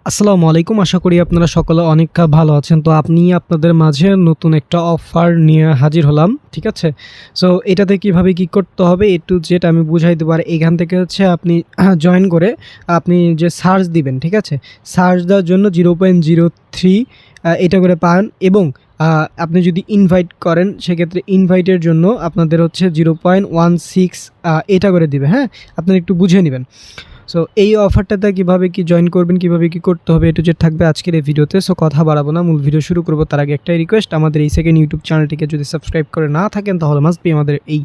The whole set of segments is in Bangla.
আসসালামু আলাইকুম। আশা করি আপনারা সকলে অনেক ভালো আছেন। তো আপনি আপনাদের মাঝে নতুন একটা অফার নিয়ে হাজির হলাম। ঠিক আছে? সো এটাতে কিভাবে কি করতে হবে A to Z আমি বুঝাই দেব। আর এখান থেকে হচ্ছে আপনি জয়েন করে আপনি যে সার্চ দিবেন, ঠিক আছে? সার্চ দেওয়ার জন্য 0.03 এটা করে পান এবং আপনি যদি ইনভাইট করেন সেক্ষেত্রে ইনভাইটের জন্য আপনাদের হচ্ছে 0.16 এটা করে দিবে, হ্যাঁ? আপনারা একটু বুঝে নিবেন। সো এই অফারটাতে কিভাবে কি জয়েন করবেন, কিভাবে কি করতে হবে A to Z থাকবে আজকের এই ভিডিওতে। সো কথা বাড়াবো না, মূল ভিডিও শুরু করব তার আগে একটাই রিকোয়েস্ট, আমাদের এই সেকেন্ড ইউটিউব চ্যানেলটিকে যদি সাবস্ক্রাইব করে না থাকেন তাহলে মাস্ট বি আমাদের এই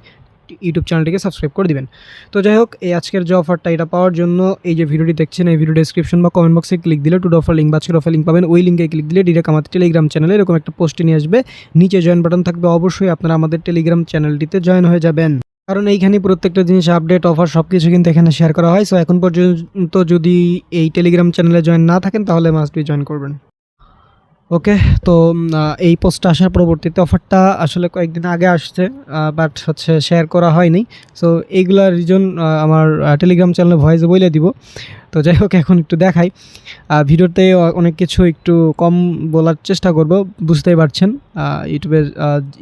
ইউটিউব চ্যানেলটিকে সাবস্ক্রাইব করে দিবেন। তো যাই হোক, এই আজকের যে অফারটা এটা পাওয়ার জন্য এই যে ভিডিওটি দেখছেন এই ভিডিও ডেসক্রিপশন বা কমেন্ট বক্সে ক্লিক দিলে টুডে অফার লিঙ্ক বা আজকের অফার লিঙ্ক পাবেন। ওই লিঙ্কে ক্লিক দিলে ডিরেক্ট আমাদের টেলিগ্রাম চ্যানেলে এরকম একটা পোস্টে নিয়ে আসবে, নিচে জয়েন বাটন থাকবে, অবশ্যই আপনারা আমাদের টেলিগ্রাম চ্যানেলটিতে জয়েন হয়ে যাবেন। কারণ এইখানে প্রত্যেকটা জিনিস আপডেট অফার সব কিছু কিন্তু এখানে শেয়ার করা হয়। সো এখন পর্যন্ত যদি এই টেলিগ্রাম চ্যানেলে জয়েন না থাকেন তাহলে মাস্ট বি জয়েন করবেন। ওকে, তো এই পোস্টটা আসার পরবর্তীতে অফারটা আসলে কয়েকদিন আগে আসছে, বাট হচ্ছে শেয়ার করা হয়নি। সো এইগুলার রিজন আমার টেলিগ্রাম চ্যানেলে ভয়েসে বলে দিব। তো যাই হোক, এখন একটু দেখাই। ভিডিওতে অনেক কিছু একটু কম বলার চেষ্টা করব, বুঝতেই পারছেন ইউটিউবের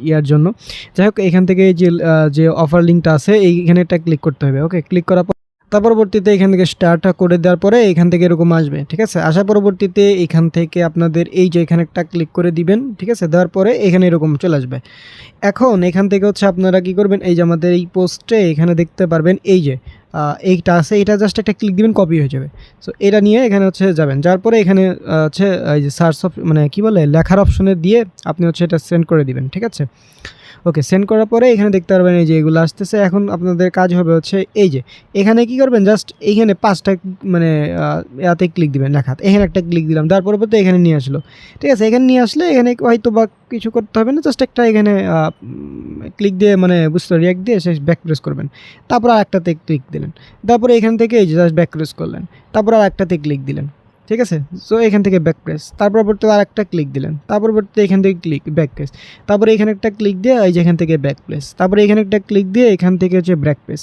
ইয়ার জন্য। যাই হোক, এখান থেকে যে অফার লিঙ্কটা আছে এইখানে একটা ক্লিক করতে হবে। ওকে, ক্লিক করার পর তার পরবর্তীতে এখান থেকে স্টার্ট করে দেওয়ার পরে এখান থেকে এরকম আসবে, ঠিক আছে? আসার পরবর্তীতে এখান থেকে আপনাদের এই যে এখানে একটা ক্লিক করে দিবেন, ঠিক আছে? দেওয়ার পরে এখানে এরকম চলে আসবে। এখন এখান থেকে হচ্ছে আপনারা কি করবেন, এই যে আমাদের এই পোস্টে এখানে দেখতে পারবেন এই যে এইটা আছে, এটা জাস্ট একটা ক্লিক দিবেন, কপি হয়ে যাবে। সো এটা নিয়ে এখানে হচ্ছে যাবেন, যাওয়ার পরে এখানে হচ্ছে এই যে সার্চ মানে কী বলে লেখার অপশনে দিয়ে আপনি হচ্ছে এটা সেন্ড করে দিবেন, ঠিক আছে? ওকে, সেন্ড করার পরে এখানে দেখতে পারবেন এই যে এগুলো আসতেছে। এখন আপনাদের কাজ হবে হচ্ছে এই যে এখানে কি করবেন, জাস্ট এইখানে 5টা মানে ইয়াতে ক্লিক দিবেন, লেখাতে এখানে একটা ক্লিক দিলাম, তার পরবর্তী এখানে নিয়ে আসলো, ঠিক আছে? এখানে নিয়ে আসলে এখানে হয়তো বা কিছু করতে হবে না, জাস্ট একটা এখানে ক্লিক দিয়ে মানে বুঝতে রিয়াক্ট দিয়ে সে ব্যাক প্রেস করবেন। তারপর আর একটাতে ক্লিক দিলেন, তারপরে এখান থেকে এই যে জাস্ট ব্যাক প্রেস করলেন, তারপর আর একটাতে ক্লিক দিলেন, ঠিক আছে? সো এখান থেকে ব্যাক প্রেস, তারপর পরবর্তীতে আর একটা ক্লিক দিলেন, তারপর পরবর্তীতে এখান থেকে ক্লিক ব্যাক প্রেস, তারপরে এখানে একটা ক্লিক দিয়ে এই যে এখান থেকে ব্যাক প্রেস, তারপরে এখানে একটা ক্লিক দিয়ে এখান থেকে হচ্ছে ব্যাক প্রেস,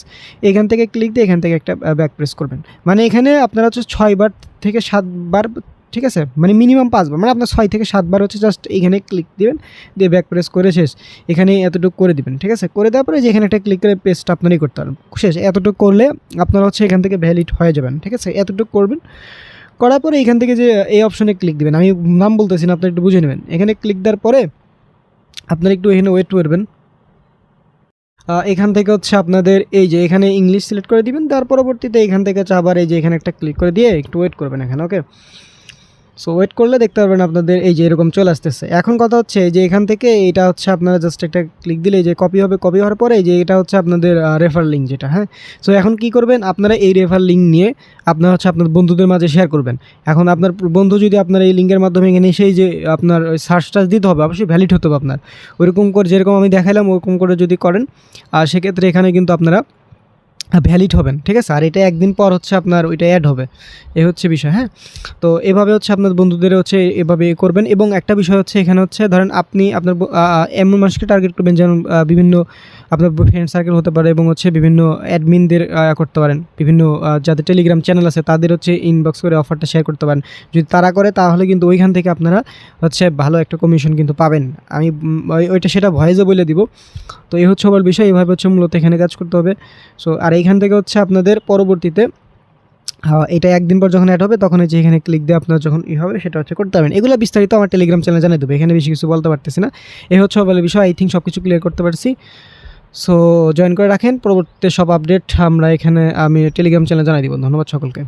এখান থেকে ক্লিক দিয়ে এখান থেকে একটা ব্যাক প্রেস করবেন। মানে এখানে আপনারা হচ্ছে 6বার থেকে 7বার, ঠিক আছে? মানে মিনিমাম 5বার, মানে আপনার 6 থেকে 7বার হচ্ছে জাস্ট এখানে ক্লিক দিবেন, দিয়ে ব্যাক প্রেস করে শেষ। এখানে এতটুকু করে দিবেন, ঠিক আছে? করে দেওয়ার পরে যে এখানে একটা ক্লিক করে পেস্ট আপনারই করতে পারেন, শেষ। এতটুকু করলে আপনারা হচ্ছে এখান থেকে ভ্যালিড হয়ে যাবেন, ঠিক আছে? এতটুকু করবেন, করার পরে এখান থেকে যে এই অপশনে ক্লিক দিবেন, আমি নাম বলতেছি না, আপনারা একটু বুঝে নেবেন। এখানে ক্লিক দেওয়ার পরে আপনারা একটু এখানে ওয়েট করবেন। এখান থেকে হচ্ছে আপনাদের এই যে এখানে ইংলিশ সিলেক্ট করে দিবেন, তার পরবর্তীতে এখান থেকে হচ্ছে আবার এই যে এখানে একটা ক্লিক করে দিয়ে একটু ওয়েট করবেন এখানে। ওকে, সো ওয়েট করলে দেখতে পারবেন আপনাদের এই যে এরকম চলে আসতেছে। এখন কথা হচ্ছে যে এখান থেকে এটা হচ্ছে আপনারা জাস্ট একটা ক্লিক দিলে যে কপি হবে, কপি হওয়ার পরে যে এটা হচ্ছে আপনাদের রেফার লিঙ্ক যেটা, হ্যাঁ? সো এখন কি করবেন, আপনারা এই রেফার লিঙ্ক নিয়ে আপনারা হচ্ছে আপনার বন্ধুদের মাঝে শেয়ার করবেন। এখন আপনার বন্ধু যদি আপনার এই লিঙ্কের মাধ্যমে এখানে সেই যে আপনার সার্চ টার্চ দিতে হবে, অবশ্যই ভ্যালিড হতে হবে আপনার, ওইরকম করে যেরকম আমি দেখাইলাম ওরকম করে যদি করেন সেক্ষেত্রে এখানে কিন্তু আপনারা ভ্যালিড হবেন, ঠিক আছে? আর এটা একদিন পর হচ্ছে আপনার ওইটা অ্যাড হবে, এই হচ্ছে বিষয়, হ্যাঁ? তো এভাবে হচ্ছে আপনার বন্ধুদের হচ্ছে এভাবে করবেন। এবং একটা বিষয় হচ্ছে এখানে হচ্ছে ধরেন আপনি আপনার এমন মানুষকে টার্গেট করবেন যেমন বিভিন্ন আপনার ফ্রেন্ড সার্কেল হতে পারে এবং হচ্ছে বিভিন্ন অ্যাডমিনদের করতে পারেন, বিভিন্ন যাদের টেলিগ্রাম চ্যানেল আছে তাদের হচ্ছে ইনবক্স করে অফারটা শেয়ার করতে পারেন। যদি তারা করে তাহলে কিন্তু ওইখান থেকে আপনারা হচ্ছে ভালো একটা কমিশন কিন্তু পাবেন। আমি ওইটা সেটা ভয়েসে বলে দিব। তো এই হচ্ছে আমার বিষয়, এইভাবে হচ্ছে মূলত এখানে কাজ করতে হবে। সো আর এইখান থেকে হচ্ছে আপনাদের পরবর্তীতে এটা একদিন পর যখন অ্যাড হবে তখন এই যে এখানে ক্লিক দিয়ে আপনার যখন হবে সেটা হচ্ছে করতে পারবেন। এগুলো বিস্তারিত আমার টেলিগ্রাম চ্যানেলে জানিয়ে দেবো, এখানে বেশি কিছু বলতে পারতেছি না। এই হচ্ছে বলে বিষয়, আই থিঙ্ক সব কিছু ক্লিয়ার করতে পারছি। সো জয়েন করে রাখেন, পরবর্তীতে সব আপডেট আমি টেলিগ্রাম চ্যানেলে জানিয়ে দিব। ধন্যবাদ সকলকে।